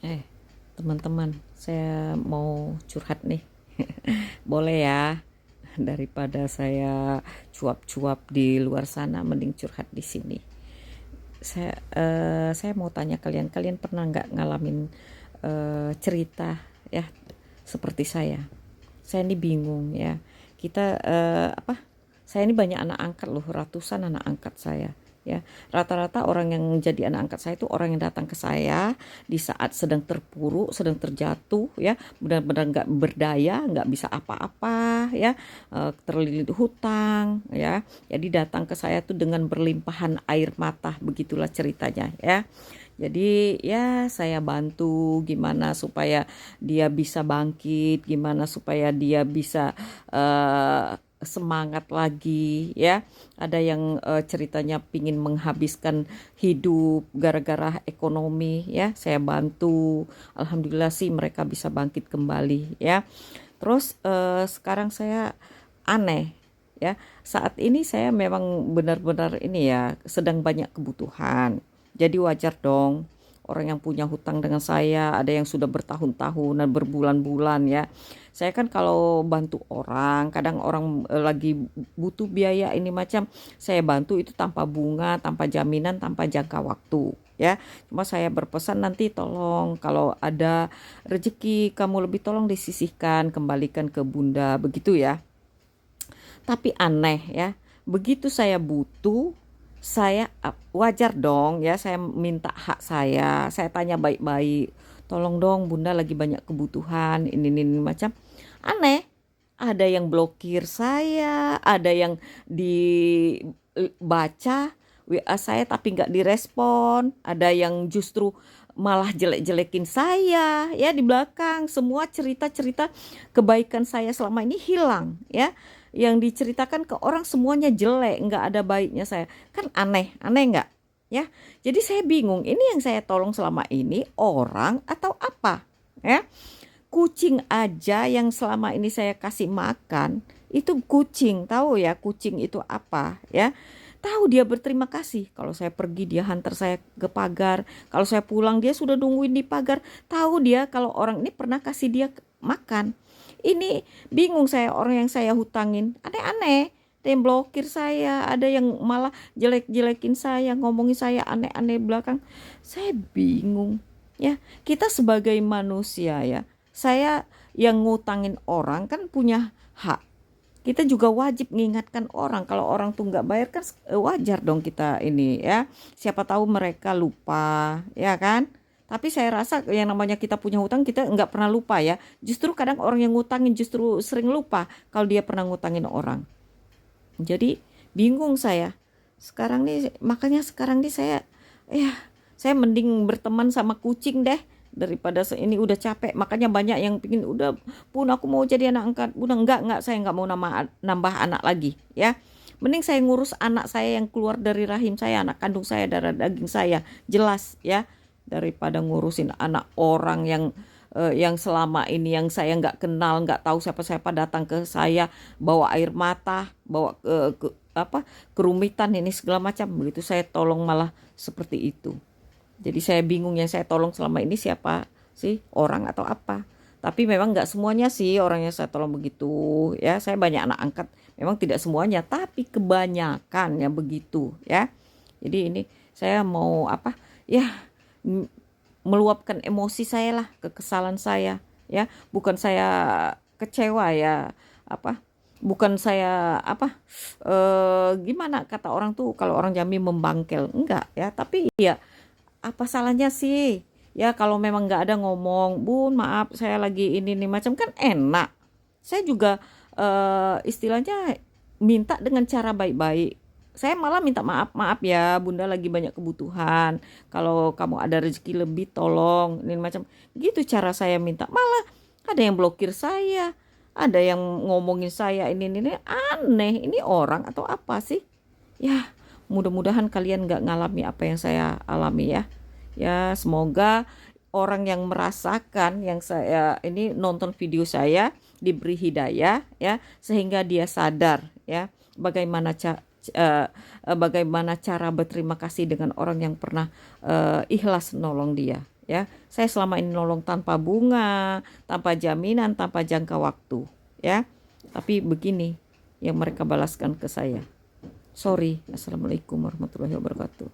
Eh, teman-teman, saya mau curhat nih. Boleh ya? Daripada saya cuap-cuap di luar sana, mending curhat di sini. Saya mau tanya kalian pernah nggak ngalamin cerita ya seperti saya? Saya ini bingung ya. Kita Saya ini banyak anak angkat loh, ratusan anak angkat saya. Ya, rata-rata orang yang jadi anak angkat saya itu orang yang datang ke saya di saat sedang terpuruk, sedang terjatuh, ya, benar-benar nggak berdaya, nggak bisa apa-apa, ya, terlilit hutang, ya. Jadi datang ke saya tuh dengan berlimpahan air mata, begitulah ceritanya, ya. Jadi ya saya bantu gimana supaya dia bisa bangkit, gimana supaya dia bisa semangat lagi, ya. Ada yang ceritanya pingin menghabiskan hidup gara-gara ekonomi, ya. Saya bantu. Alhamdulillah sih mereka bisa bangkit kembali, ya. Terus sekarang saya aneh, ya. Saat ini saya memang benar-benar ini ya sedang banyak kebutuhan. Jadi wajar dong orang yang punya hutang dengan saya, ada yang sudah bertahun-tahun dan berbulan-bulan, ya. Saya kan kalau bantu orang, kadang orang lagi butuh biaya ini macam, saya bantu itu tanpa bunga, tanpa jaminan, tanpa jangka waktu, ya. Cuma saya berpesan nanti tolong kalau ada rezeki kamu lebih tolong disisihkan, kembalikan ke bunda, begitu ya. Tapi aneh ya, begitu saya butuh, saya wajar dong ya, saya minta hak saya tanya baik-baik, tolong dong bunda lagi banyak kebutuhan, ini macam. Aneh, ada yang blokir saya, ada yang dibaca WA saya tapi nggak direspon, ada yang justru malah jelek-jelekin saya ya di belakang. Semua cerita-cerita kebaikan saya selama ini hilang, ya. Yang diceritakan ke orang semuanya jelek, nggak ada baiknya saya. Kan aneh, aneh nggak? Ya, jadi saya bingung. Ini yang saya tolong selama ini orang atau apa? Ya, kucing aja yang selama ini saya kasih makan itu kucing, tahu ya kucing itu apa, ya. Tahu dia berterima kasih. Kalau saya pergi dia hantar saya ke pagar. Kalau saya pulang dia sudah nungguin di pagar. Tahu dia kalau orang ini pernah kasih dia makan. Ini bingung saya, orang yang saya hutangin. Aneh-aneh. Ada yang blokir saya, ada yang malah jelek-jelekin saya, ngomongin saya aneh-aneh belakang. Saya bingung. Ya, kita sebagai manusia ya. Saya yang ngutangin orang kan punya hak, kita juga wajib mengingatkan orang. Kalau orang tuh nggak bayar kan wajar dong kita ini, ya. Siapa tahu mereka lupa, ya kan. Tapi saya rasa yang namanya kita punya hutang kita nggak pernah lupa ya. Justru kadang orang yang ngutangin justru sering lupa kalau dia pernah ngutangin orang. Jadi bingung saya sekarang nih, makanya sekarang nih ya saya mending berteman sama kucing deh daripada ini udah capek. Makanya banyak yang pingin udah pun aku mau jadi anak angkat, udah enggak, saya enggak mau nambah anak lagi, ya. Mending saya ngurus anak saya yang keluar dari rahim saya, anak kandung saya, darah daging saya, jelas ya, daripada ngurusin anak orang yang selama ini yang saya nggak kenal, nggak tahu siapa-siapa datang ke saya bawa air mata, bawa kerumitan ini segala macam, begitu saya tolong malah seperti itu. Jadi saya bingung yang saya tolong selama ini siapa sih, orang atau apa. Tapi memang nggak semuanya sih orang yang saya tolong begitu, ya. Saya banyak anak angkat, memang tidak semuanya, tapi kebanyakan ya begitu, ya. Jadi ini saya mau ya, meluapkan emosi saya lah, kekesalan saya, ya. Bukan saya kecewa ya, bukan saya gimana kata orang tuh kalau orang Jambi membangkel, enggak ya. Tapi ya apa salahnya sih, ya, kalau memang nggak ada ngomong, bun maaf saya lagi ini nih macam, kan enak. Saya juga istilahnya minta dengan cara baik-baik. Saya malah minta maaf, maaf ya bunda lagi banyak kebutuhan, kalau kamu ada rezeki lebih tolong ini macam gitu. Cara saya minta, malah ada yang blokir saya, ada yang ngomongin saya ini aneh. Ini orang atau apa sih, ya. Mudah-mudahan kalian gak ngalami apa yang saya alami, ya. Ya, semoga orang yang merasakan yang saya ini nonton video saya diberi hidayah, ya, sehingga dia sadar, ya, bagaimana bagaimana cara berterima kasih dengan orang yang pernah ikhlas nolong dia, ya. Saya selama ini nolong tanpa bunga, tanpa jaminan, tanpa jangka waktu, ya. Tapi begini yang mereka balaskan ke saya. Sorry. Assalamualaikum warahmatullahi wabarakatuh.